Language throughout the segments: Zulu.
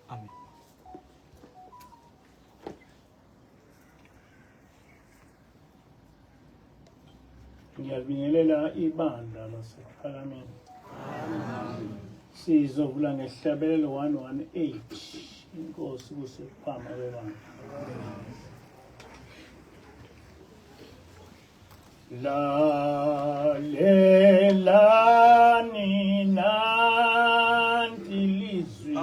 Amen. Ngiyabingelela ibandla lasePhalamende. Sizovula ngehlabelelo 118. Inkosi kusephambi kwebandla. Lalelani nanti lizwi.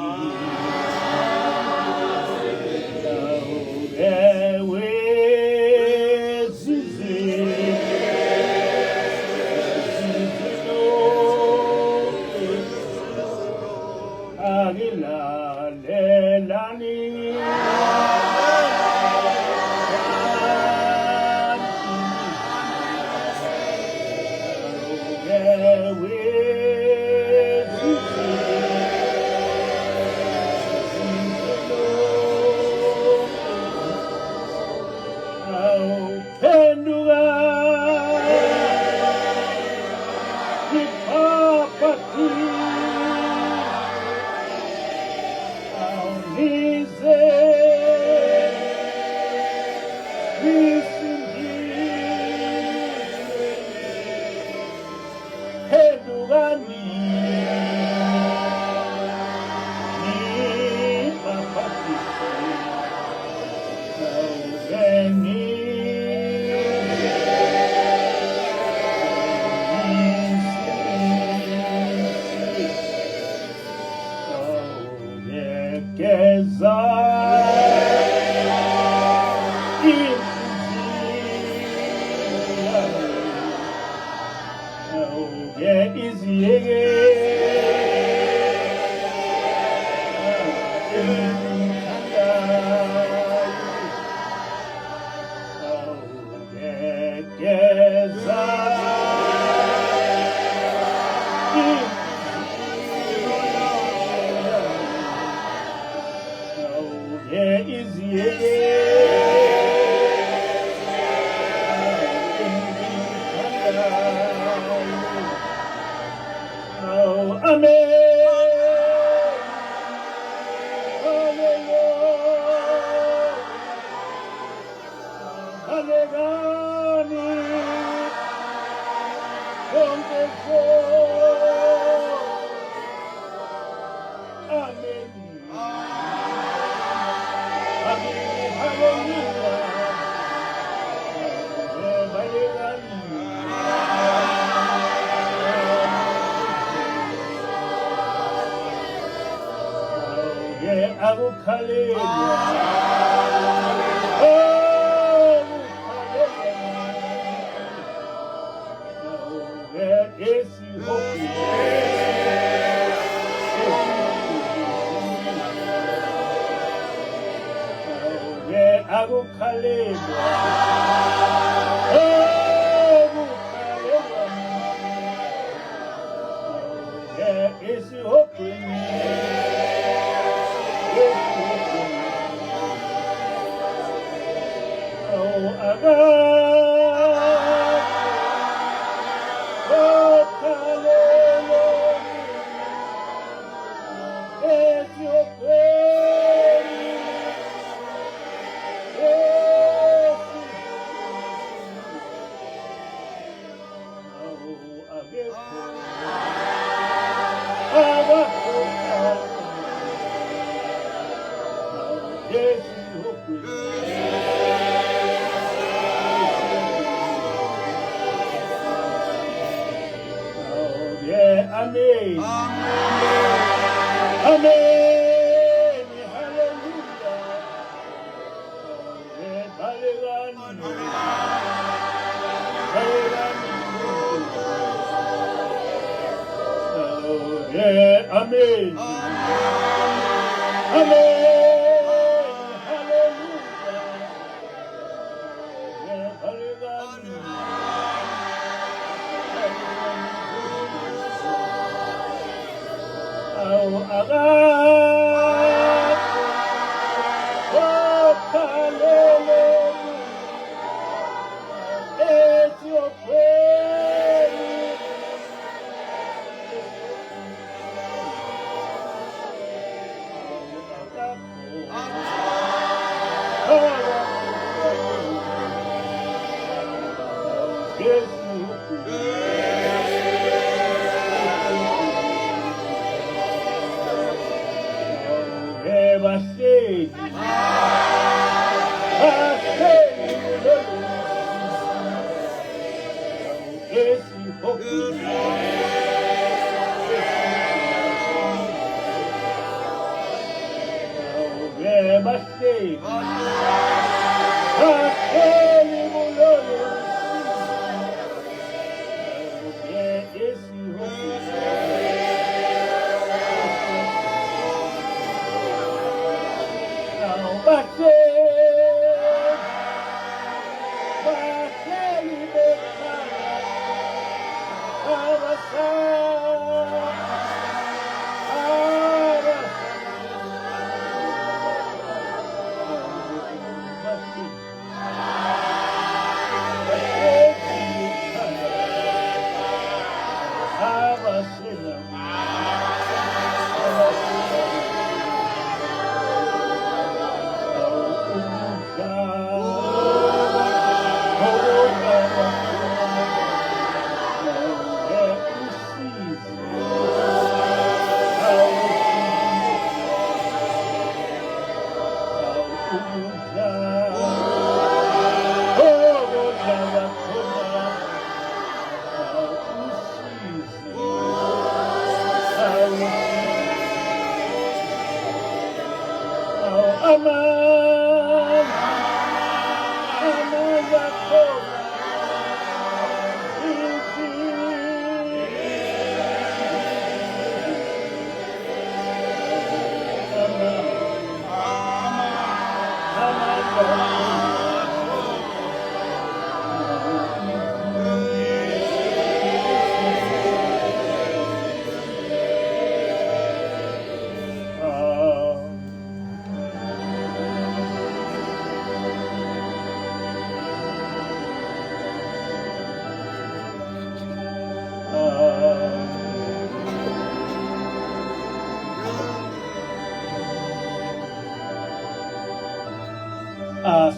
bahleli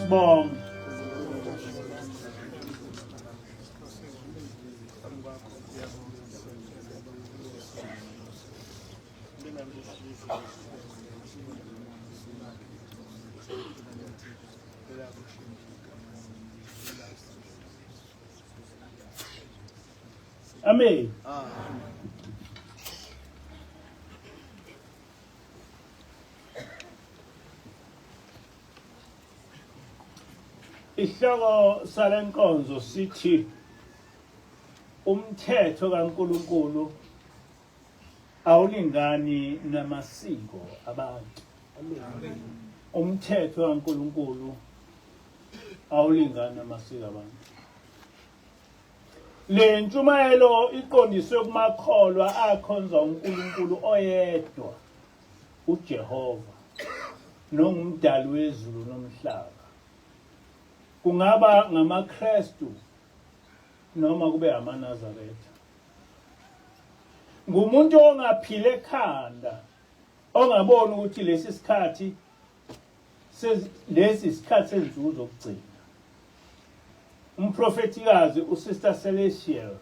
Sibonga. Amen. Isihloko salenkonzo sithi umthetho kaNkuluNkulu awulingani namasiko abantu. Umthetho kaNkuluNkulu awulingani namasiko abantu. Le ntshumayelo iqondiswe kumakholwa akhonza uNkulunkulu oyedwa, uJehova, nongumdali wezulu nomhlaba. Kungaba ngamaKristu noma kube amaNazaretha. Ngumuntu ongaphile ekhanda, ongaboni ukuthi lesi sikhathi senzuzo zokugcina. Umprofetikazi uSister Celestial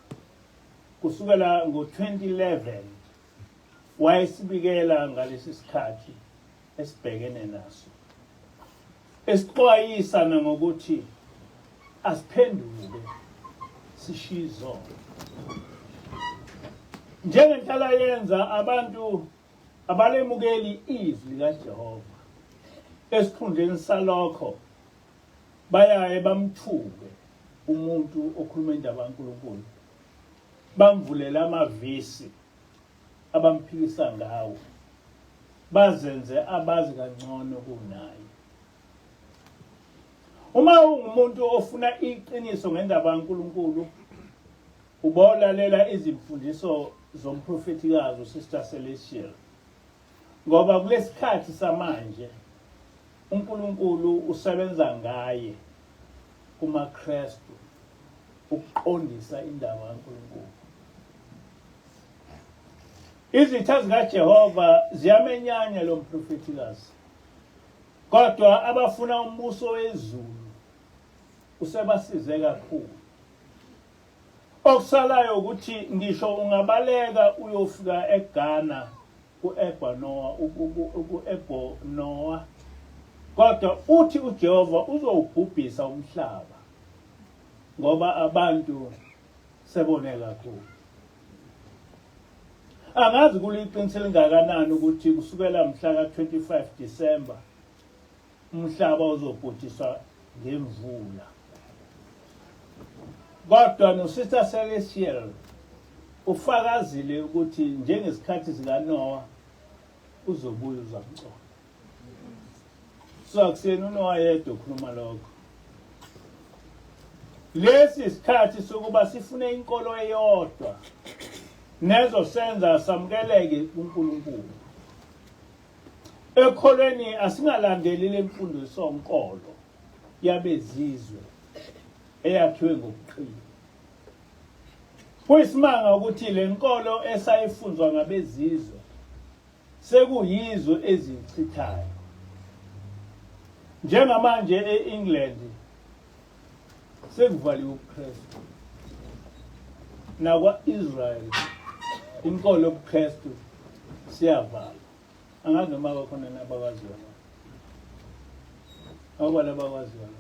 kusukela ngo-2011 wayesibikela ngalesi sikhathi esibhekene naso, esixwayisana ngokuthi asiphenduke sishizo. Njengenhlala yenza abantu abalemukeli izwi likaJehova, esikhundleni salokho bayaye bamthuke umuntu okhuluma indaba kaNkulunkulu, bamvulela amavisi abamphikisa ngawo, bazenze abazi kangcono kunaye. Uma ungumuntu ofuna iqiniso ngendaba kaNkulunkulu, ubolalela izimfundiso zomprofetikazi uSister Celestial, ngoba kulesikhathi samanje uNkulunkulu usebenza ngaye kumaKristu ukuqondisa indaba kaNkulunkulu. Izitha zikaJehova ziyamenyanya lo mprofetikazi, kodwa abafuna umbuso wezulu usebasize kakhulu. Okusalayo ukuthi ngisho ungabaleka uyofika eGhana ku-Ebo Noah, kodwa uthi uJehova uzowubhubhisa umhlaba ngoba abantu sebone kakhulu. Angazi kuliqiniso elingakanani ukuthi kusukela mhla ka-25 December umhlaba uzobhujiswa ngemvula. Kodwa noSister Celestial ufakazile ukuthi njengesikhathi sikaNoah uzobuya uzamgcono. So akusena uNoah yedwa ukhuluma lokho. Lesi isikhathi sokuba sifune inkolo eyodwa nezo senza samukeleke kuNkulunkulu. Ekholweni asingalandeli lemfundo yesonkolo yabezizwe eyakhiwe ngobuqili. Kuyisimanga ukuthi le nkolo esayifunzwa ngabezizwe sekuyizwe ezichithayo. Njengamanje eEngland sekuvaliwe ubuKristu. Nakwa-Israel inkolo yobuKristu siyavala. Angazi noma bakhona nabakwaziyo lokho. Awubala abakwaziyo lokho.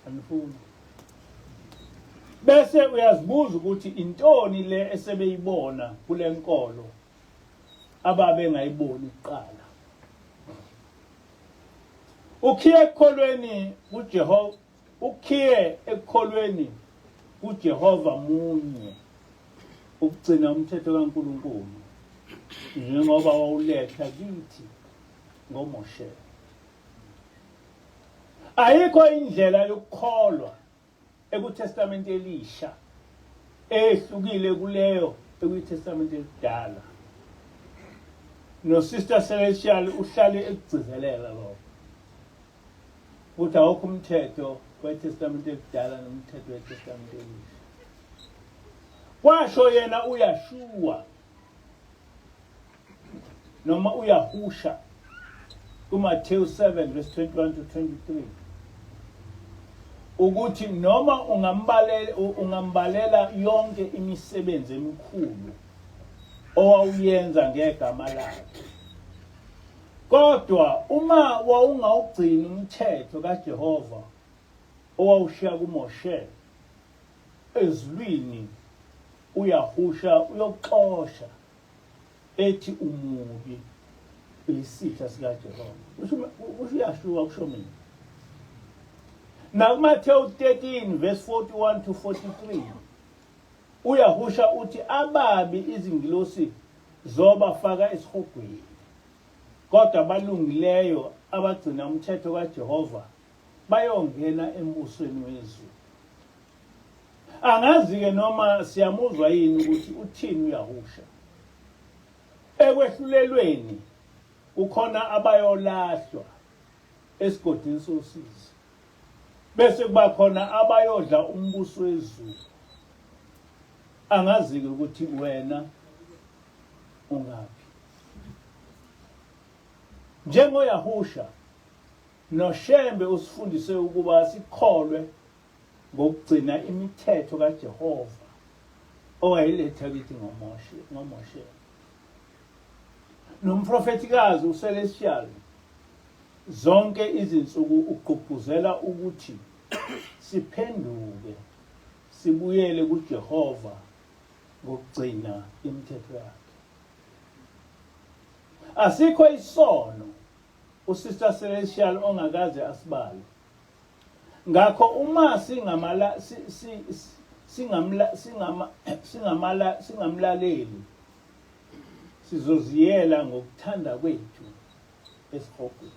Anifuni. Bese uyazibuza ukuthi intoni le esebeyibona kule nkolo ababe ngayiboni kuqala. Ukhiye ekholweni kuJehova, ukhiye ekholweni kuJehova munye ukugcina umthetho kaNkulunkulu njengoba wawuletha kithi ngoMoshe. Ayikho indlela yokukholwa ekuTestament Elisha ehlukile kuleyo ekuTestament elidala. No Sister Celestial uhlale ekugcizelela lokho. Ukuthi awukho umthetho weTestament elidala nomthetho weTestament Elisha. Washo yena uYashua noma uYahusha kuMathewu 7 verse 21 to 23. Ukuthi noma ungambalela yonke imisebenzi emikhulu owawuyenza ngegama lakhe, kodwa uma wawungawugcini umthetho kaJehova owawushiya kuMoshe ezulwini, uYahusha uyoxosha ethi umubi isitha sikaJehova. Ushiyashua kusho mina. Now Matthew 13 verse 41 to 43. Uyahusha uthi ababi izingilosi zobafaka esihogweni, kodwa balungileyo abagcina umthetho kaJehova bayongena embusweni wezulu. Angazi-ke noma siyamuzwa yini ukuthi uthini uyahusha. Ekwehlulelweni ukhona abayolahlwa esigodini sosizi, bese kuba khona abayodla umbuso wezulu. Angazi-ke ukuthi wena ungaphi. NjengoYahusha noShembe usifundise ukuba sikholwe ngokugcina imithetho kaJehova owayiletha kithi ngoMoshe. Nomprofetikazi uCelestial zonke izinsuku ugqugquzela ukuthi siphenduke sibuyele kuJehova ngokugcina imithetho yakhe. Asikho isono uSister Celestial ongakaze asibale. Ngakho uma singamlaleli sizoziyela ngokuthanda kwethu esihogweni.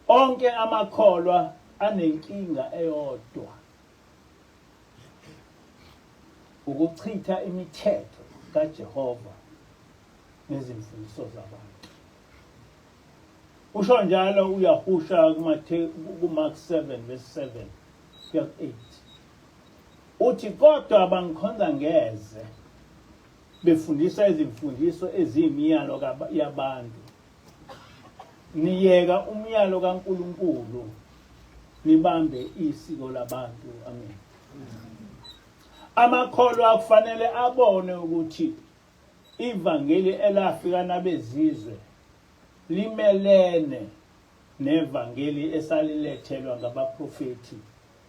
Onke amakholwa anenkinga eyodwa, ukuchitha imithetho kaJehova nezimfundiso zabantu. Usho njalo uYahusha kuMark 7 verse 7 to 8. Uthi kodwa bangikhonza ngeze befundisa izimfundiso eziyimiyalo yabantu, niyeka umyalo kaNkulunkulu nibambe isiko labantu. Amen. Amakholwa akufanele abone ukuthi ivangeli elafika nabezizwe limelene nevangeli esalilethelwa ngabaprofeti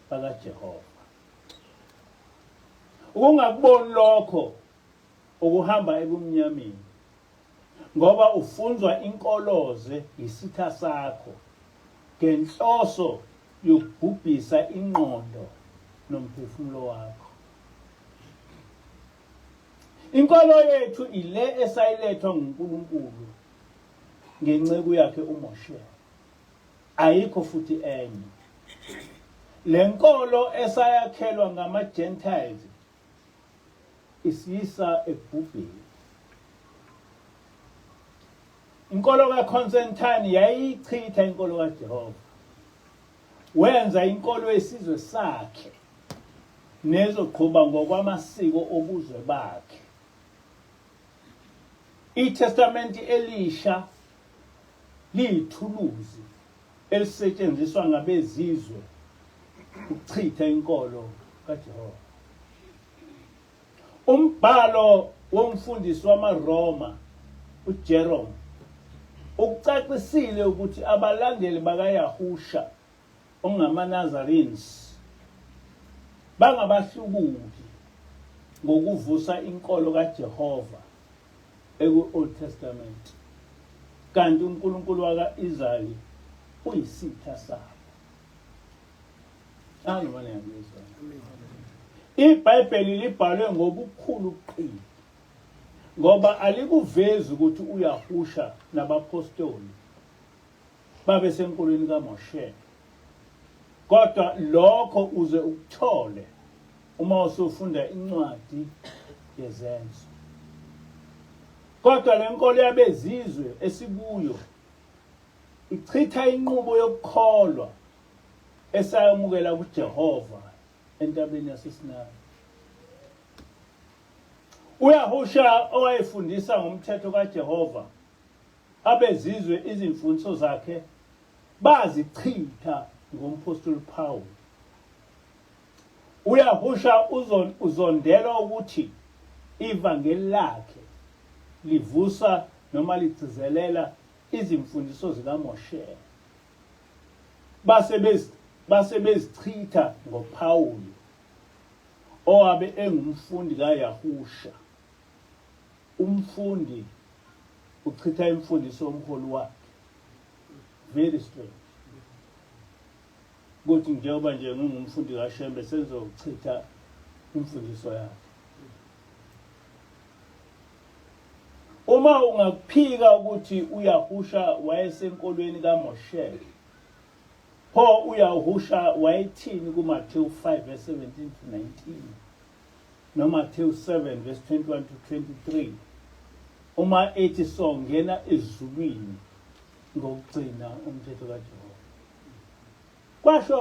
bakaJehova. Ukungakuboni lokho ukuhamba ebumnyameni, ngoba ufunzwa inkoloze isitha sakho ngenhloso yokubhubhisa ingqondo nomphefumulo wakho. Inkolo yethu ile esayilethwa nguNkulunkulu ngenceku yakhe uMoshe. Ayikho futhi enye. Le nkolo esayakhelwa ngama-Gentiles isiyisa ebhubheni. Inkolo kaConstantine yayichitha inkolo kaJehova. Wenza inkolo yesizwe sakhe nezoqhuba ngokwamasiko obuzwe bakhe. iTestamenti elisha liyithuluzi elisetshenziswa ngabezizwe ukuchitha inkolo kaJehova. Umbhalo womfundisi wamaRoma uJerome ukucacisile ukuthi abalandeli bakaYahusha ongamaNazarenes bangabahlubuli ngokuvusa inkolo kaJehova eku-Old Testament, kanti uNkulunkulu waka-Israyeli uyisitha sabo. iBhayibheli libhalwe ngobukhulu qili ngoba alikuvezi ukuthi uYahusha nabapostoli babe senkolweni kaMoshe, kodwa lokho uze ukuthole uma usufunda incwadi yezenzo. Kodwa le nkolo yabezizwe esikuyo ichitha inqubo yokukholwa esayamukela kuJehova entabeni yaseSinayi. uYahusha owayefundisa ngomthetho kaJehova, abezizwe izimfundiso zakhe bazichitha ngompostoli Paul. uYahusha uzondelwa ukuthi ivangeli lakhe livusa noma ligcizelela izimfundiso zikaMoshe. Base bezichitha ngoPawuli owabe engumfundi kaYahusha. Umfundi uchitha imfundiso yomholi wakhe. Very strange. Kuthi njengoba nje ngingumfundi kaShembe senzochitha imfundiso yakhe. Uma ungaphika ukuthi uYahusha wayesenkolweni kaMoshe, pho uYahusha wayethini kuMathewu 5:17-19 noMathewu 7:21-23 uma ethi songena ezulwini ngokugcina umthetho kaJehova? Kwasho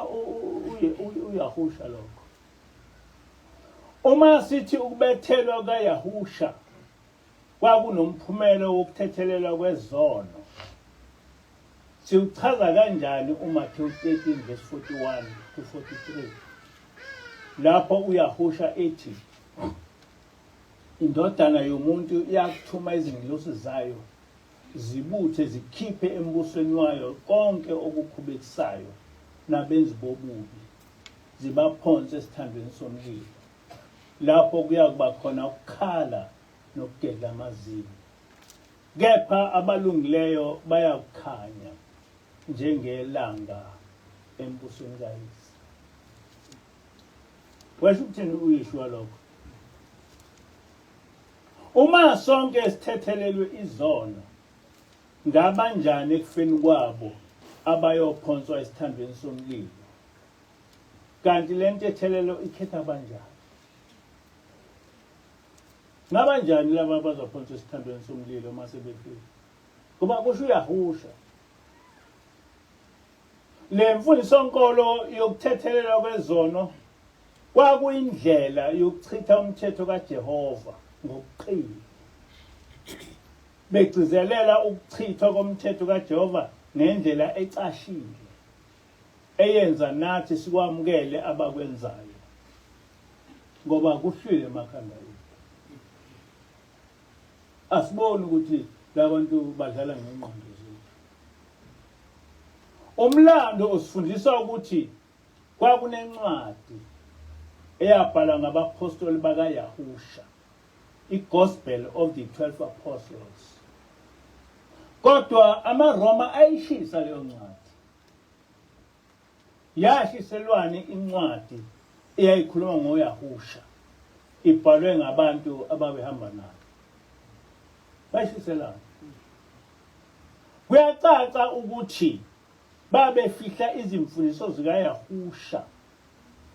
uYahusha lokho. Uma sithi ukubethelwa kaYahusha kwakunomphumela wokuthethelelwa kwezono, siuchaza kanjani uMathewu 13:41-43 lapho uYahusha ethi indodana yomuntu iyakuthuma izingilosi zayo zibuthe zikhiphe embusweni wayo konke okukhubekisayo nabenzi bobubi, zibaphonse esithandweni somlilo, lapho kuyakuba khona ukukhala nokugedla amazinyo. Kepha abalungileyo bayakukhanya njengelanga embusweni kaYise. Washo ukuthini uYeshua lokho? Uma sonke sithethelelwe izono, ngabanjani ekufeni kwabo abayophonswa esithandweni somlilo? Kanti le ntethelelo ikhetha banjani? Nabanjani laba abazophonswa esithandweni somlilo uma sebefile? Kuba kusho uYahusha. Le mfundiso nkolo yokuthethelelwa kwezono kwakuyindlela yokuchitha umthetho kaJehova ngokuqina. Begcizelela ukuchithwa komthetho kaJehova ngendlela ecashile eyenza nathi sikwamukele abakwenzayo ngoba kuhlile emakhanda ethu. Asiboni ukuthi labantu badlala ngengqondo zethu. Umlando usifundisa ukuthi kwakunencwadi eyabhalwa ngabapostoli bakaYahusha, i-Gospel of the 12 Apostles. Kodwa amaRoma ayishisa leyo ncwadi. Yashiselwani incwadi eyayikhuluma ngoYahusha, ibhalwe ngabantu ababehamba naye. Bayishiselana. Kuyacaca ukuthi babefihla izimfundiso zikaYahusha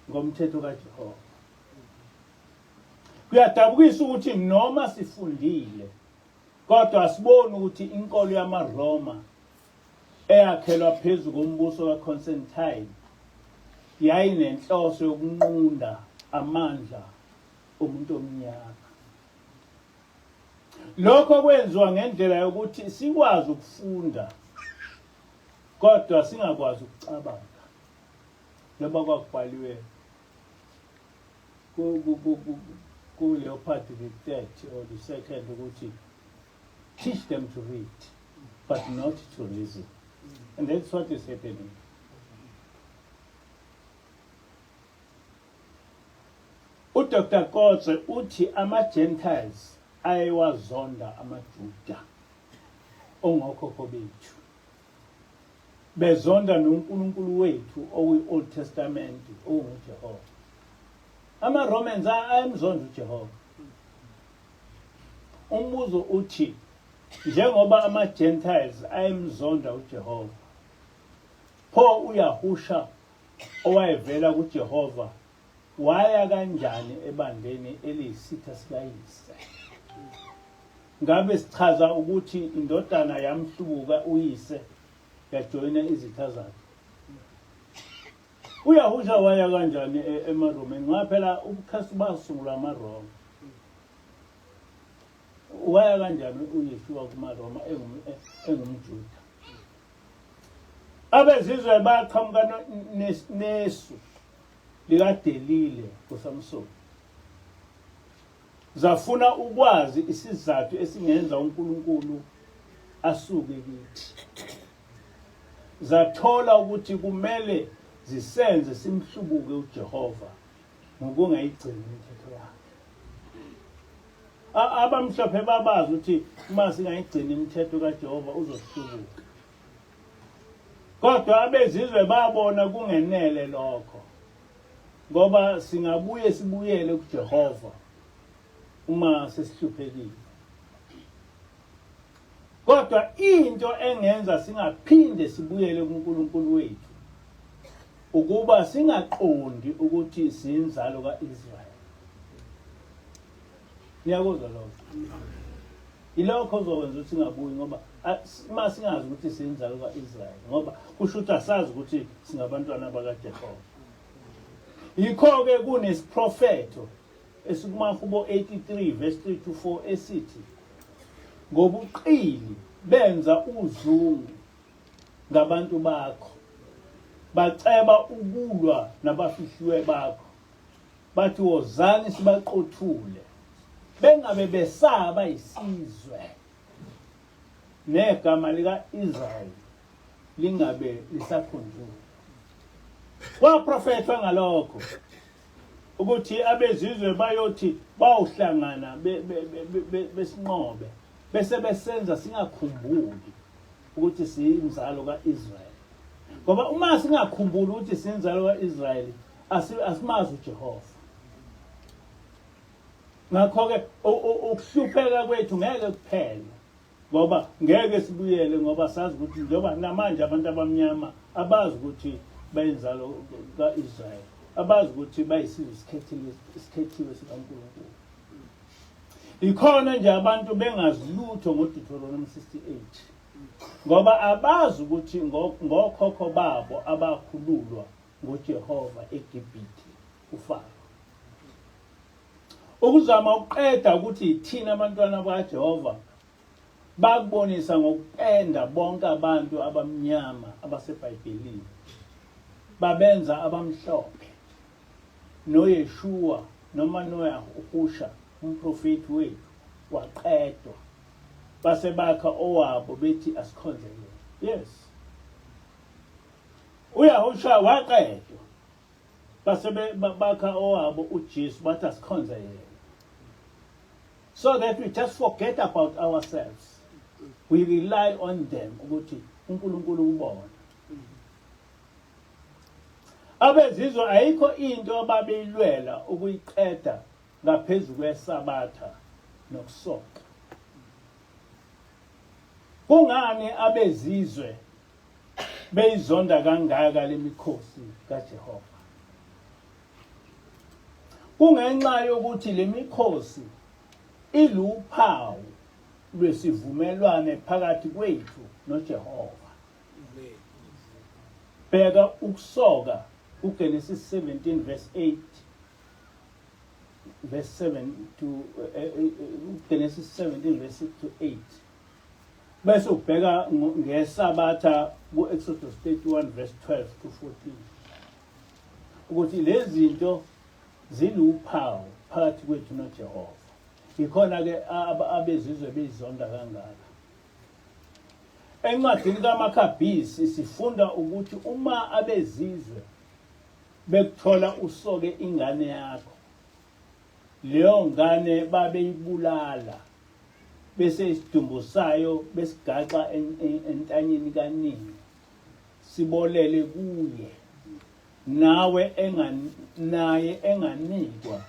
ngomthetho kaJehova. Kuyadabukisa ukuthi noma sifundile kodwa asiboni ukuthi inkolo yamaRoma eyakhelwa phezu kombuso kaConstantine yayinenhloso yokunqunda amandla omuntu omnyama. Lokho kwenziwa ngendlela yokuthi sikwazi ukufunda kodwa singakwazi ukucabanga. Njengoba kwakubhaliwe kuleyo part the third or the second ukuthi teach them to read but not to reason. And that's what is happening. uDr. Kotze uthi ama-Gentiles ayewazonda amaJuda ongokhokho bethu. Bezonda noNkulunkulu wethu oyi-Old Testament onguJehova. AmaRomans ayemzonda uJehova. Umbuzo uthi njengoba ama-Gentiles ayemzonda uJehova, pho uYahusha owayevela kuJehova waya kanjani ebandleni eliyisitha sikayise? Ngabe sichaza ukuthi indodana yamhlubuka uyise yajoyina izitha zakhe? uYahusha waya kanjani emaRomeni? Ngaphela ubuKristu basungula amaRoma. Waya kanjani uYeshua kumaRoma engumJuda? Abezizwe baqhamuka nesu likaDelile kuSamsoni, zafuna ukwazi isizathu esingenza uNkulunkulu asuke kithi. Zathola ukuthi kumele zisenze simhlubuke uJehova ngokungayigcini imithetho yakhe. Abamhlophe babazi ukuthi uma singayigcini imithetho kaJehova uzosihlubuka. Kodwa abezizwe babona kungenele lokho, ngoba singabuye sibuyele kuJehova uma sesihluphekile. Kodwa into engenza singaphinde sibuyele kuNkulunkulu wethu ukuba singaqondi ukuthi siyinzalo kaIsrael. Niyakuzwa lokho? Ilokho ozokwenza ukuthi singabuyi, ngoba uma singazi ukuthi siyinzalo kaIsrael, ngoba kusho ukuthi asazi ukuthi singabantwana bakaJehova. Yikho-ke kunesiprofeto esikumaHubo 83 verse 3 to 4 esithi, ngobuqili benza uzungu ngabantu bakho, baceba ukulwa nabafihliwe bakho, bathi wozani sibaqothule, bengabe besaba isizwe, negama likaIsrael lingabe lisakhunjulwa. Kwaprofethwa ngalokho ukuthi abezizwe bayothi bawuhlangana besinqobe bese besenza singakhumbuli ukuthi siyinzalo kaIsrael. Ngoba uma singakhumbuli ukuthi siyinzalo kaIsrael, asimazi uJehova. Ngakho-ke ukuhlupheka kwethu ngeke kuphele, ngoba ngeke sibuyele, ngoba sazi ukuthi njengoba namanje abantu abamnyama abazi ukuthi bayinzalo kaIsrael, abazi ukuthi bayisizwe isikhethiwe sikaNkulunkulu. Ikhona nje abantu bengazi lutho ngoDeuteronomy 68, ngoba abazi ukuthi ngokhokho babo abakhululwa nguJehova eGibhithe uFaro. Ukuzama ukuqeda ukuthi thina abantwana bakaJehova bakubonisa ngokupenda bonke abantu abamnyama abaseBhayibhelini babenza abamhlophe noYeshua noma noYahusha umprofeti wethu waqedwa base bakha owabo bethi asikhonzele. Yes, uYahusha waqedwa base bakha owabo uJesu bathi asikhonzele, so that we just forget about ourselves. We rely on them ukuthi uNkulunkulu ubona. Abezizwe ayikho into ababeyilwela ukuyiqeda ngaphezulu kwesabatha nokusoka. Kungani abezizwe beyizonda kangaka lemikhosi kaJehova? Kungenxa yokuthi lemikhosi iluphawu lwesivumelwane phakathi kwethu noJehova. Bheka ukusoka uGenesis 17 verse 8 verse 7 to Genesis 17 verse 6 to 8. Bese ubheka ngesabatha ku-Exodus 31 verse 12 to 14. Ukuthi lezi zinto ziluphawu phakathi kwethu noJehova. Ikhona ke abezizwe bezonda kangaka. Encwadini kaMakhabhisi sifunda ukuthi uma abezizwe bekuthola usoke ingane yakho, leyo ngane babeyibulala bese isidumbu sayo besigaxa entanyeni kaningi sibolele kuye, nawe naye enganikwa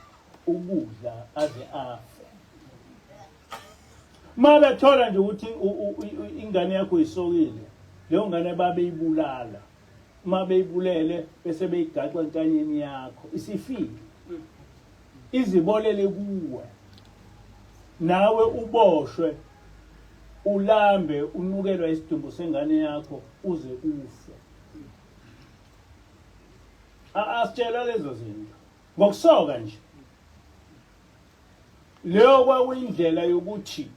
ukudla aze afe. Uma bethola nje ukuthi ingane yakho isokile, leyo ngane babeyibulala. Uma beyibulele bese beyigaxa entanyeni yakho isifile, izibolele kuwe, nawe uboshwe ulambe unukelwa isidumbu sengane yakho uze ufe. Asitshela lezo zinto ngokusoka nje. Leyo kwakuyindlela yokuthi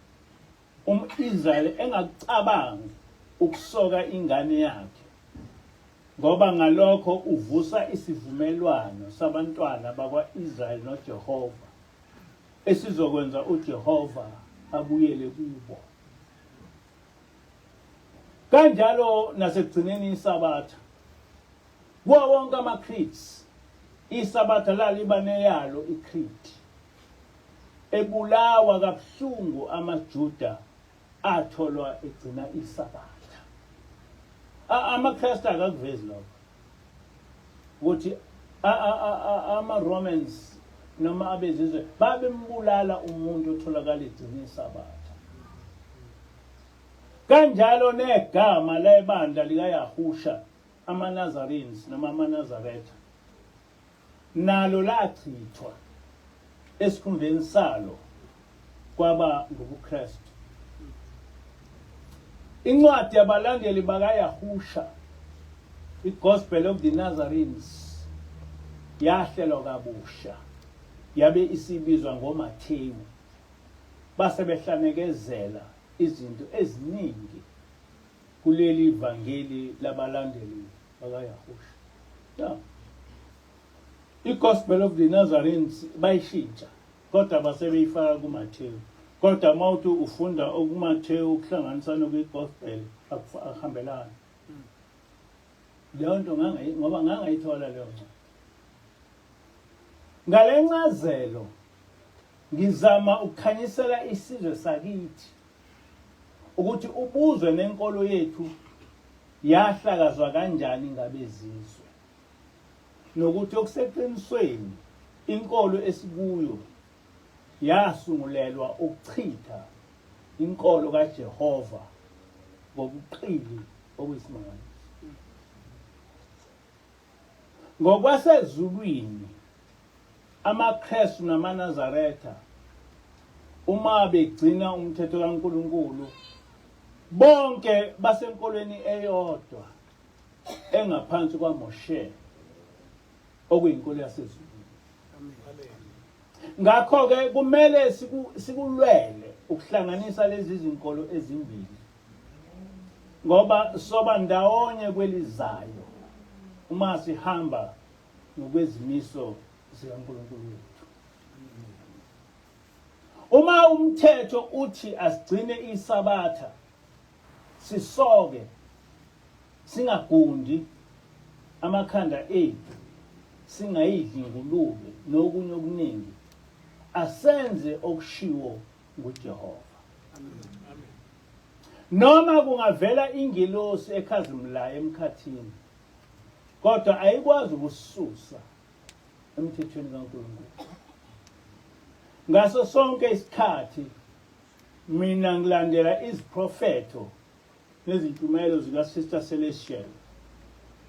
umIsrael engacabangi ukusoka ingane yakhe, ngoba ngalokho uvusa isivumelwano sabantwana bakwaIsrael noJehova esizokwenza uJehova abuyele kubo. Kanjalo nasekugcineni isabatha, kuwo wonke amaCretes isabatha lalibane yalo iCrete. Ebulawa kabuhlungu amaJuda atholwa egcina isabatha. AmaKristu akakuvezi lokho ukuthi ama-Romans noma abezizwe babembulala umuntu otholakala egcina isabatha. Kanjalo negama lebandla likaYahusha, amaNazarenes noma amaNazaretha, nalo lachithwa esikhundleni salo kwaba ngobuKristu. Incwadi yabalandeli bakaYahusha, iGospel of the Nazarenes, yahlelwa kabusha yabe isibizwa ngoMathewu. Base behlanezela izinto eziningi kuleli ivangeli labalandeli bakaYahusha. Yeah. iGospel of the Nazarenes bayishintsha kodwa base beyifaka kuMathewu. Kodwa mawuthi ufunda okuMathewu ukuhlanganisa nokuGospel akuhambelani. Leyo nto ngoba ngangayithola leyo ncwadi. Ngalencazelo ngizama ukukhanyisela isizwe sakithi ukuthi ubuzwe nenkolo yethu yahlakazwa kanjani ngabezizwe, nokuthi okuseqinisweni inkolo esikuyo yasungulelwa ukuchitha inkolo kaJehova ngobuqili obuyisimanga. Ngokwasezulwini amaKristu namaNazaretha uma begcina umthetho kaNkulunkulu bonke basenkolweni eyodwa engaphansi kwaMoshe okuyinkolo yasezulwini. Ngakho ke kumele sikulwele ukuhlanganisa lezi zinkolo ezimbili ngoba soba ndawonye kwelizayo uma sihamba ngokwezimiso zikaNkulunkulu wethu. Uma umthetho uthi asigcine isabatha sisoke singagundi amakhanda ethu singayidli ingulube nokunye okuningi asenze okushiwo nguJehova. Noma kungavela ingilosi ekhazimulayo emkhathini kodwa ayikwazi ukusisusa emthethweni kaNkulunkulu. Ngaso sonke isikhathi mina ngilandela iziprofeto nezintumelo zika Sister Celestial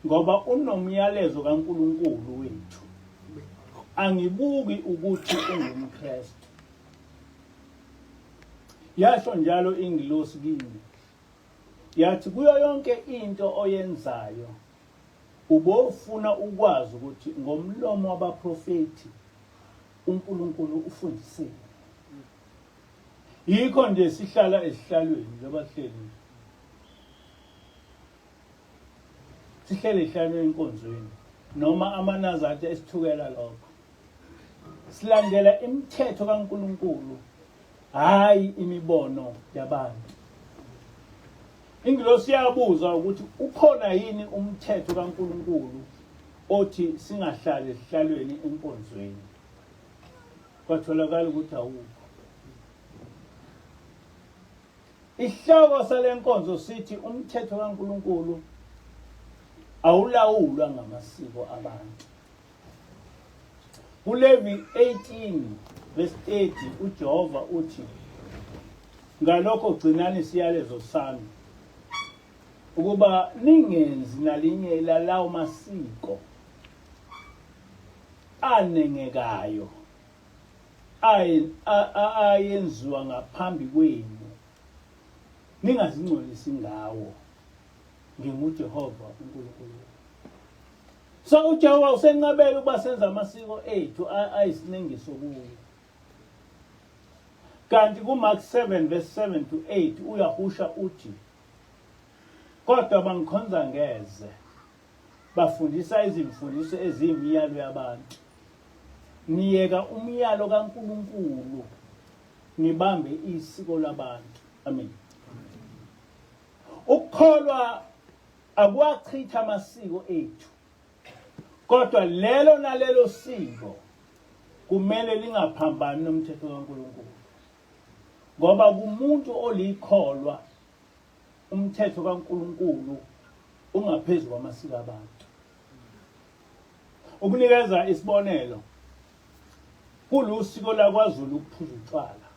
ngoba unomyalezo kaNkulunkulu wethu. Angibuki ukuthi ungumKristu. Yasho njalo ingilosi kimi. Yathi kuyo yonke into oyenzayo ubofuna ukwazi ukuthi ngomlomo wabaprofeti uNkulunkulu ufundisile. Yikho nje sihlala esihlalweni labahleli. Sihlele esihlalweni enkonzweni noma amanazatha esithukela lokho. Silandela imithetho kaNkulunkulu hayi imibono yabantu. Ingilosi yabuza ukuthi ukhona yini umthetho kaNkulunkulu othi singahlali esihlalweni enkonzweni. Kwatholakala ukuthi awukho. Isihloko salenkonzo sithi umthetho kaNkulunkulu awulawulwa ngamasiko abantu. Kulevi 18 verse 80 uJehova uthi ngalokho gcinani siyalezo sami ukuba ningenzi nalinye lalawo masiko anengekayo ayenziwa ngaphambi kwenu ningazingcolisi ngawo nginguJehova uNkulunkulu. So uJehova usenqabela ukuba senza amasiko ethu ayisinengiso kuyo. Kanti kuMark 7 verse 7 to 8 uyahusha uthi kodwa bangikhonza ngeze bafundisa izimfundiso eziyimiyalo yabantu. Niyeka umyalo kaNkulunkulu nibambe isiko labantu. Amen. Ukukholwa akwachitha amasiko ethu. Kodwa lelo nalelo siko kumele lingaphambani nomthetho kaNkulunkulu. Ngoba kumuntu olikholwa umthetho kaNkulunkulu ungaphezulu kwamasiko abantu. Ukunikeza isibonelo kulusiko lakwaZulu ukuphuza utshwala.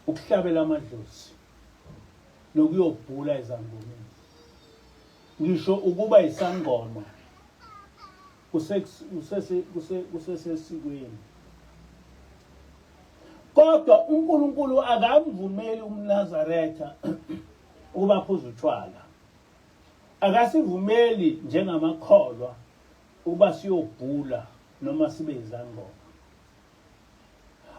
Ukuhlabela amadlozi nokuyobhula ezangomeni. Ngisho ukuba isangoma kusesesikweni. Kodwa uNkulunkulu akamvumeli umNazaretha ukuba phuza utshwala. Akasivumeli njengamakholwa ukuba siyobhula noma sibe izangoma.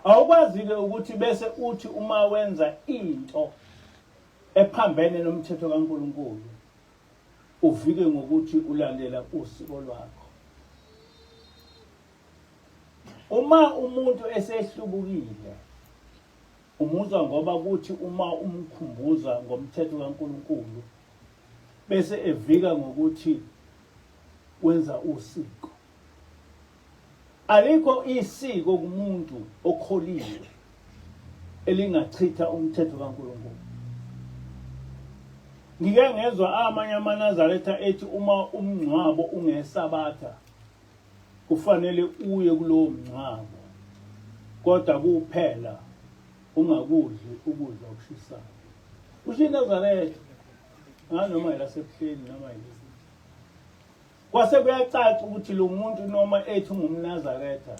Awukwazi-ke ukuthi bese uthi uma wenza into ephambene nomthetho kaNkulunkulu uvike ngokuthi ulandela usiko lwakho. Uma umuntu esehlubukile umuzwa ngoba ukuthi uma umkhumbuza ngomthetho kaNkulunkulu bese evika ngokuthi wenza usiko. Alikho isiko kumuntu okholiwe elingachitha umthetho kaNkulunkulu. Ngike ngezwe amanye amaNazaretha ethi uma umngcwabo ungesabatha kufanele uye kulowo mngcwabo kodwa kuphela ungakudli ukudla okushisayo. Usho iNazaretha nganoma elasebuhleni noma yini. Kwase kuyacaca ukuthi lo muntu noma ethi ungumNazaretha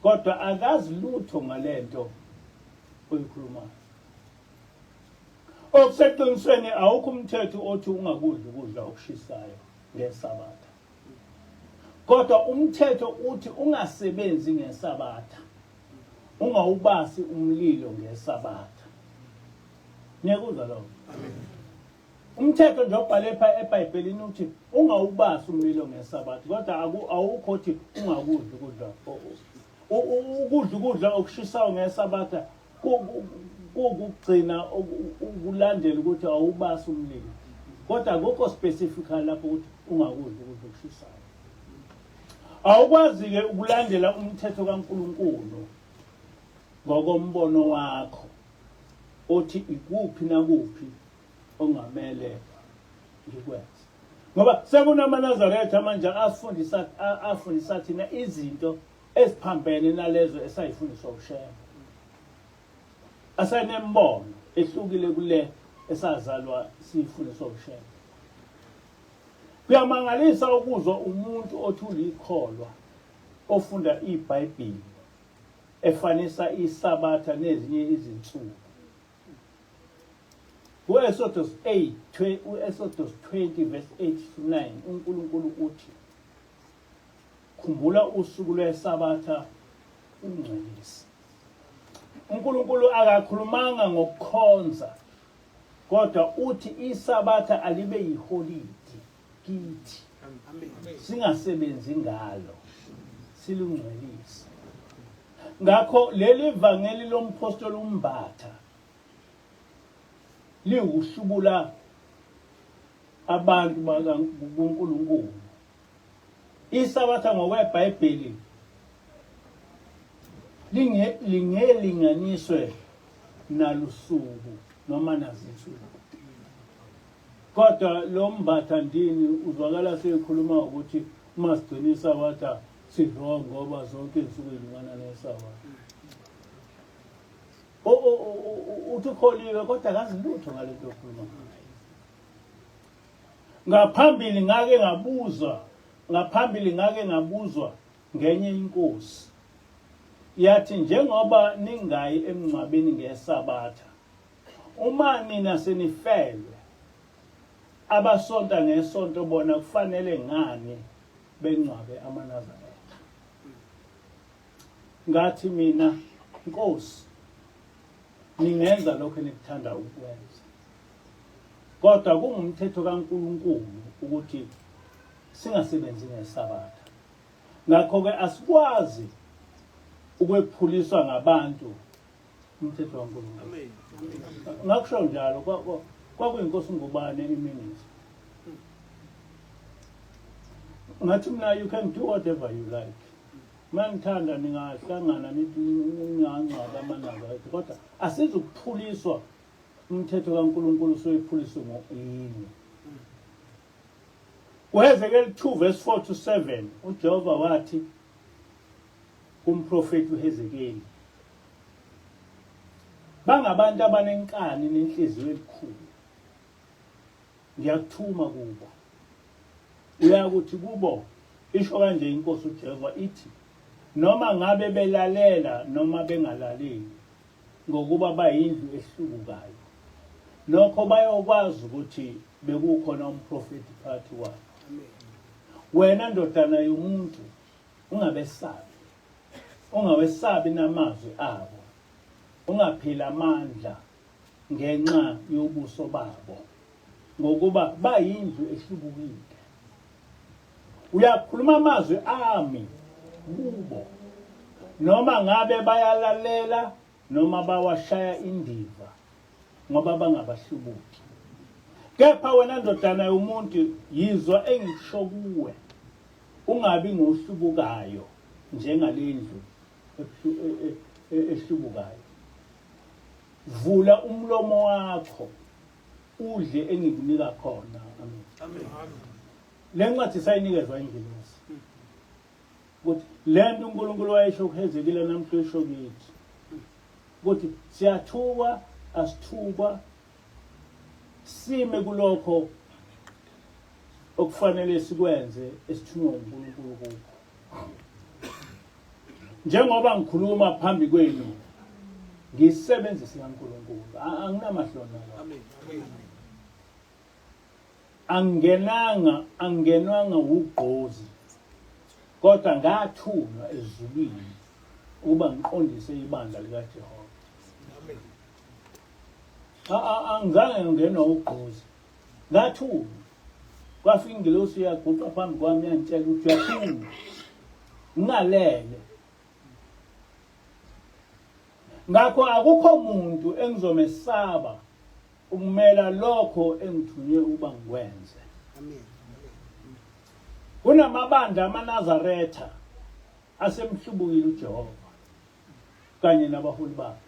kodwa akazi lutho ngalento oyikhulumayo. Okuseqinisweni awukho umthetho othi ungakudli ukudla okushisayo ngeSabatha. Kodwa umthetho uthi ungasebenzi ngeSabatha. ungawubasi umlilo ngesabatha. Ngiyakuzwa lokho. Umthetho nje obhale eBhayibhelini uthi ungawubasi umlilo ngesabatha, kodwa awukho uthi ungakudli ukudla okushisayo ngesabatha kugcina ukulandela ukuthi awubasi umlilo, kodwa akukho specifically lapho ukuthi ungakudli ukudla okushisayo. Awukwazi-ke ukulandela umthetho kaNkulunkulu ngokombono wakho othi ikuphi nakuphi ongamele ngikwenze, ngoba sekunamaNazaretha manje afundisa thina izinto eziphambene nalezo esayifundiswa uShembe, asanembono ehlukile kule esazalwa siyifundiswa uShembe. Kuyamangalisa ukuzwa umuntu othi ulikholwa ofunda iBhayibheli efanisa isabatha nezinye izinsuku. U-Exodus 20 verse 8 to 9 uNkulunkulu uthi, khumbula usuku lwesabatha ungcwelise. uNkulunkulu akakhulumanga ngokukhonza, kodwa uthi isabatha alibe yiholide kithi, singasebenzi ngalo, silungcwelise. Ngakho leli vangeli lompostoli uMbatha liwuhlubula abantu bakaNkulunkulu. Isabatha ngokweBhayibheli lingelinganiswe nalusuku noma nazinsuku. Kodwa lo Mbatha ndini uzwakala sekhuluma ukuthi uma sigcina isabatha sidlwa ngoba zonke izinsuku zilingana nesabatha. Uthi ukholiwe kodwa akazi lutho ngalento okhuluma ngayo. Ngaphambili ngake ngabuzwa ngenye inkosi. Yathi njengoba ningayi emngcwabeni ngesabatha, uma nina senifelwe abasonta ngesonto bona kufanele ngani bengcwabe amaNazaretha. Ngathi mina, Nkosi, ningenza lokho enikuthanda ukwenza, kodwa kungumthetho kaNkulunkulu ukuthi singasebenzi ngesabatha. Ngakho-ke asikwazi ukwephuliswa ngabantu umthetho kaNkulunkulu. Ngakusho njalo kwakuyinkosi ngubane iMinisi. Ngathi mina, you can do whatever you like. Manithanda ningahlangana nithi ningangcwaba amaNazaretha, kodwa asizukuphuliswa umthetho kaNkulunkulu soyiphuliswe ngoyini. uHezekeli 2 verse 4 to 7 uJehova wathi kumprofeti uHezekeli, bangabantu abanenkani nenhliziyo ebukhulu, ngiyakuthuma kubo. Uyakuthi kubo, isho kanje inkosi uJehova ithi, noma ngabe belalela noma bengalaleli, ngokuba bayindlu ehlubukayo, nokho bayokwazi ukuthi bekukhona umprofeti phakathi wabo. Wena ndodana yomuntu, ungawesabi namazwi abo, ungaphila amandla ngenxa yobuso babo, ngokuba bayindlu ehlubukile. Uyakhuluma amazwi ami kubo, noma ngabe bayalalela noma bawashaya indiva, ngoba bangabahlubuki. Kepha wena ndodana yomuntu, yizwa engikusho kuwe, ungabi ngohlubukayo njengalendlu ehlubukayo. Vula umlomo wakho udle engikunika khona. Amen. Le ncwadi sayinikezwa ingelosi ukuthi lento uNkulunkulu wayesho kuHezekeli namhla esho kithi ukuthi siyathuka asithuka sime kulokho okufanele sikwenze esithunywa uNkulunkulu kukho. Njengoba ngikhuluma phambi kwenu, ngisebenzise kaNkulunkulu, anginamahloni. Angenwanga ugqozi, kodwa ngathunywa ezulwini ukuba ngiqondise ibandla likaJehova. Angizange ngingenwa ugqozi. Ngathula. Kwafika ingelosi yaguqa phambi kwami yangitshela ukuthi uyaphuma. Ngingalele. Ngakho akukho muntu engizomesaba ukumela lokho engithunywe ukuba ngikwenze. Amen. Kunamabandla amaNazaretha asemhlubukile uJehova kanye nabaholi bakhe.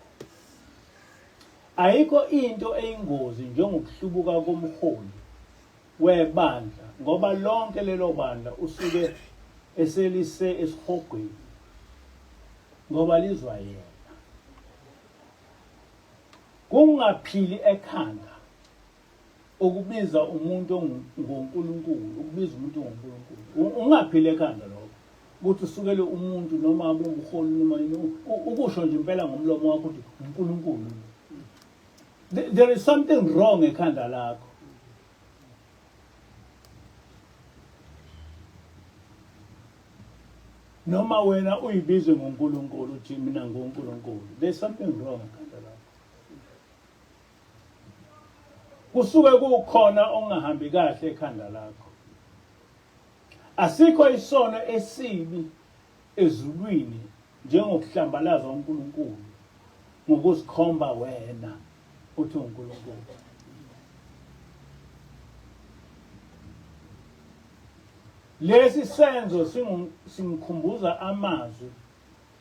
Ayikho into eyingozi njengokuhlubuka komholi webandla ngoba lonke lelo bandla usuke eselise esihogweni ngoba lizwa yena. Kungaphili ekhanda ukubiza umuntu ngoNkulunkulu, ukubiza umuntu ngoNkulunkulu. Ungaphili ekhanda lokho. Ukuthi usukele umuntu noma umholi noma ukusho nje impela ngomlomo wakho ukuthi uNkulunkulu. There is something wrong ekhanda lakho. Noma wena uyibize ngoNkulunkulu uthi mina ngoNkulunkulu. There's something wrong ekhanda lakho. Kusuke kukhona ongahambi kahle ekhanda lakho. Asikho isono esibi ezulwini njengokuhlambalaza uNkulunkulu ngokusikhomba wena uthi uNkulunkulu. Lesi senzo singikhumbuza amazwi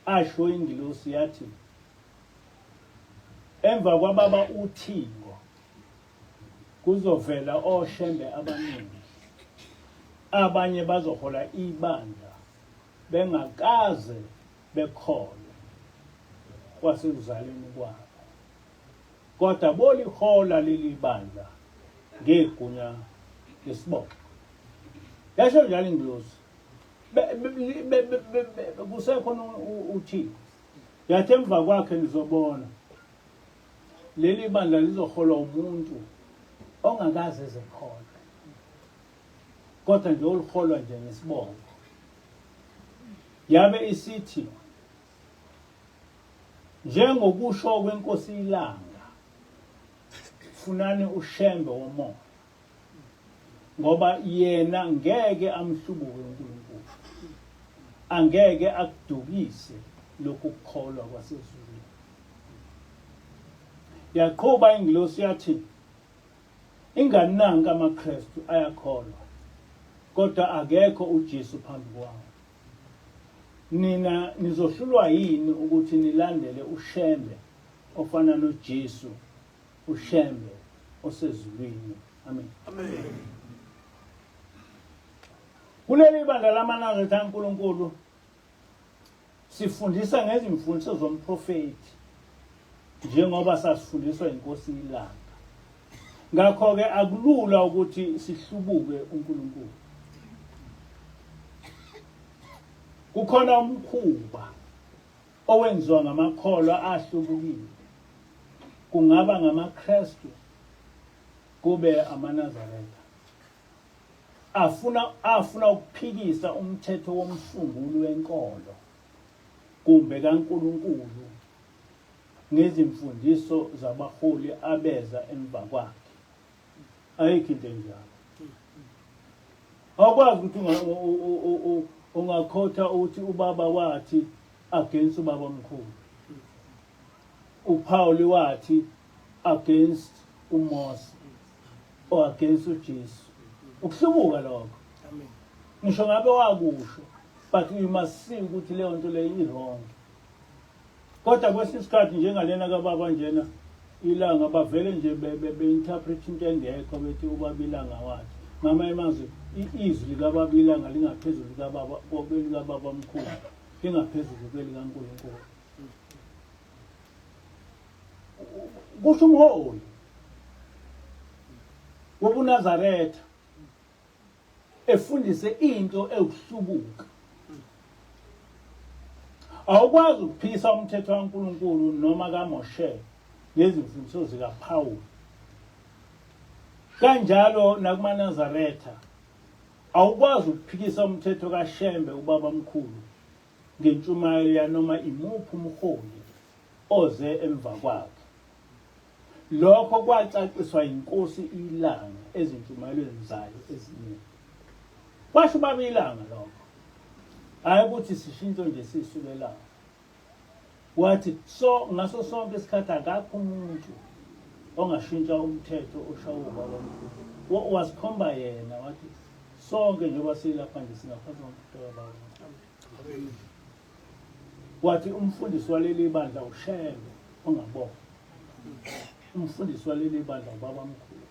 asho ingilosi yathi emva kwababa uThixo kuzovela oshembe abaningi, abanye bazohola ibandla bengakaze bekholwe kwasekuzalweni kwabo, kodwa bolihola leli bandla ngegunya lesibongo. Yasho njalo ingilosi kusekhona uThixo yathi emva kwakhe nizobona leli bandla lizoholwa umuntu ongakaze ezekholwe, kodwa nje oliholwa nje ngesibongo. Yabe isithi njengokusho kwenkosi ilanga, funani ushembe womoya, ngoba yena ngeke amhlubuke uNkulunkulu, angeke akudukise lokhu kukholwa kwasezulwini. Yaqhuba ingilosi yathi ingananga amaKristu ayakholwa, kodwa akekho uJesu phambi kwawo. Nina nizohlulwa yini ukuthi nilandele ushembe ofana noJesu, ushembe osezulwini? Amen. Amen. Kuleli bandla lamaNazaretha kaNkulunkulu sifundisa ngezimfundiso zomprofeti njengoba sasifundiswa inkosi ilanga. Ngakho ke akulula ukuthi sihlubuke uNkulunkulu. Kukhona umkhuba owenziwa ngamakholwa ahlubukile. Kungaba ngamaKristu kube amaNazaretha. Afuna ukuphikisa umthetho womsunguli wenkolo kumbe kaNkulunkulu ngezimfundiso zabaholi abeza emva kwakhe. Ayikho into enjalo. Awukwazi ukuthi ungakhotha uthi ubaba wathi against ubaba omkhulu, uPaul wathi against uMose or against uJesu. Ukuhlubuka lokho. Amen. Ngisho ngabe wakusho, but we must see ukuthi leyo nto leyo i-wrong. Kodwa kwesinye isikhathi njengalena kababa njena ilanga bavele nje be-interpret into engekho bethi ubaba ilanga wathi. Ngamanye amazwi izwi likababa ilanga lingaphezulu likababa omkhulu, lingaphezulu kwelikaNkulunkulu. Kusho umholi wobuNazaretha efundise into ewuhlubuka. Awukwazi ukuphisa umthetho kaNkulunkulu noma kaMoshe ngezimfundiso zikaPaul. Kanjalo nakumaNazaretha awukwazi ukuphikisa umthetho kaShembe ubaba omkhulu ngentshumayelo noma imuphi umholi oze emva kwakhe. Lokho kwacaciswa inkosi ilanga ezintshumayelweni zayo eziningi. Kwasho ubaba ilanga lokho. Hayi ukuthi sishintsho nje sisukela. Wathi so ngaso sonke isikhathi akakho umuntu ongashintsha umthetho oshawo ubaba omkhulu. Wasikhomba yena wathi sonke njengoba silapha nje singaphansi komthetho kababa. Wathi umfundisi waleli bandla uShembe ongabona. Umfundisi waleli bandla ubaba omkhulu.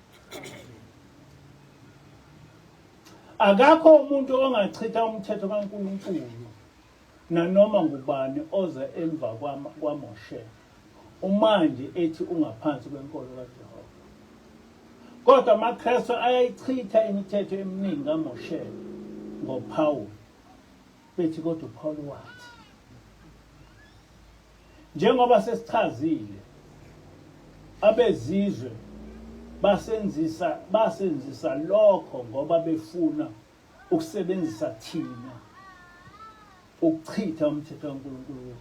Akakho umuntu ongachitha umthetho kaNkulunkulu nanoma ngubani oze emva kwaMoshe umanje ethi ungaphansi kwenkolo kaJehova. Kodwa amaKristu ayayichitha imithetho eminingi kaMoshe ngoPawulu. Bethi kodwa uPawulu wathi njengoba sesichazile abezizwe basenzisa lokho ngoba befuna ukusebenzisa thina ukuchitha umthetho kaNkulunkulu.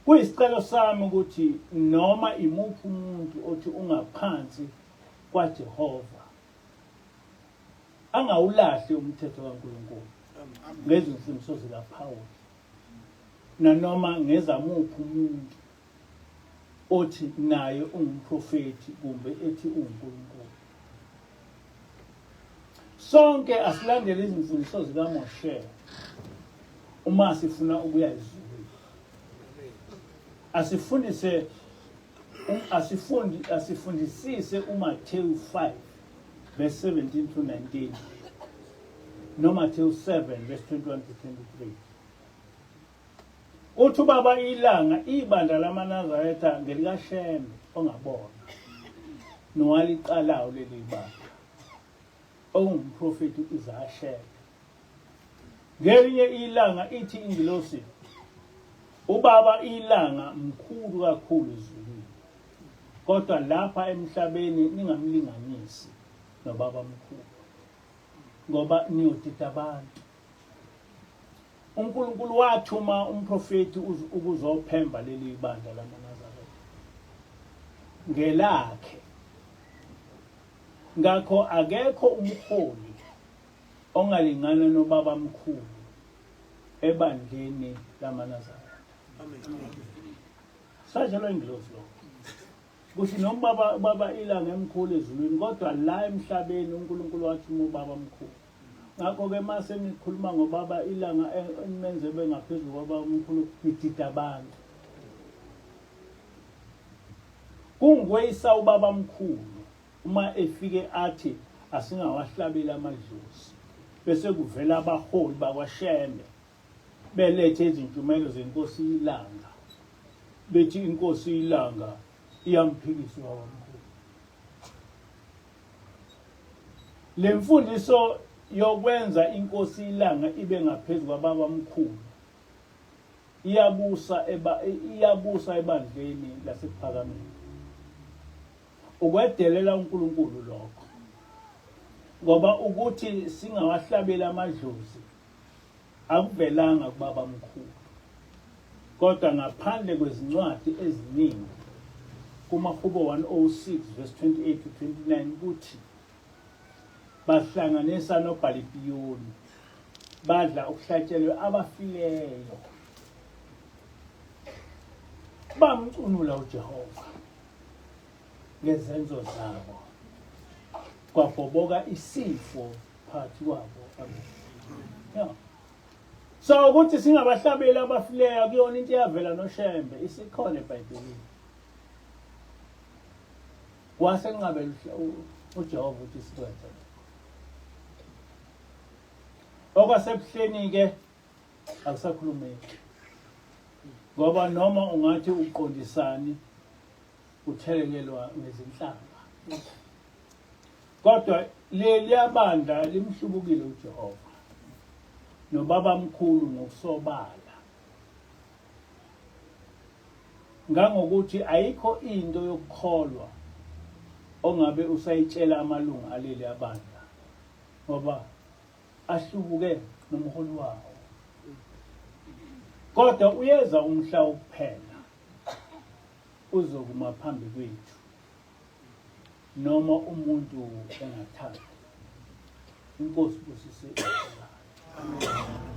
Kuyisicelo sami ukuthi noma imuphi umuntu othi ungaphansi kwaJehova angawulahli umthetho kaNkulunkulu ngezimfundiso zikaPawulu nanoma ngezamuphi umuntu othi naye ungumprofeti kumbe ethi uNkulunkulu. Sonke asilandele izimfundiso zikaMoshe uma sifuna ukuya ezulwini. Asifundisise uMathewu 5 verse 17 to 19 noMathewu 7 verse 21 to 23. Uthi ubaba ilanga ibandla lamaNazaretha ngelikaShembe ongabona nowaliqalayo leli bandla ongumprofeti uZashebe. Ngelinye ilanga ithi ingilosi ubaba ilanga mkhulu kakhulu ezulwini, kodwa lapha emhlabeni ningamlinganisi nobaba mkhulu ngoba niyodida abantu. uNkulunkulu wathuma umprofeti ukuzophemba leli bandla lamaNazaretha ngelakhe. Ngakho akekho umholi ongalingana nobaba mkhulu ebandleni lamaNazaretha. Sajalo ingilosi lo. Kuthi noma baba ilanga emkhulu ezulwini kodwa la emhlabeni uNkulunkulu wathuma ubaba mkhulu. Ngakho ke mase nikhuluma ngobaba ilanga enmenze bengaphezulu kwababa omkhulu idida abantu. Kungweyisa ubaba omkhulu uma efike athi asingawahlabela amadlozi bese kuvela abaholi bakwaShembe belethe izintshumayelo zenkosi ilanga bethi inkosi ilanga iyamphikisa ubaba omkhulu. Le mfundiso yokwenza inkosi ilanga ibe ngaphezulu kwababa omkhulu iyabusa ebandleni lasephakameni. Ukwedelela uNkulunkulu lokho ngoba ukuthi singawahlabela amadlozi akuvelanga kubaba omkhulu, kodwa ngaphandle kwezincwadi eziningi kumaHubo 106 verse 28 to 29 kuthi bahlanganisa noBhalipiyoni badla ukuhlatshelwe abafileyo bamcunula uJehova ngezenzo zabo kwabhoboka isifo phakathi kwabo. Yeah. So ukuthi singabahlabeli abafileyo kuyona into eyavela noShembe isikhona eBhayibhelini. Wasenqabela uJehova ukuthi sikwenze. Okwasebuhleni ke akusakhulumeki. Ngoba noma ungathi uqondisani uthelelelwa ngezinhlanga. Kodwa leli yabandla limhlubukile uJehova nobaba mkhulu nokusobala. Ngangokuthi ayikho into yokukholwa ongabe usayitshela amalungu aleli yabandla ngoba ahlubuke nomholi wawo kodwa uyeza umhla wokuphela uzokuma phambi kwethu noma umuntu engathanda. Inkosi busise. Amen.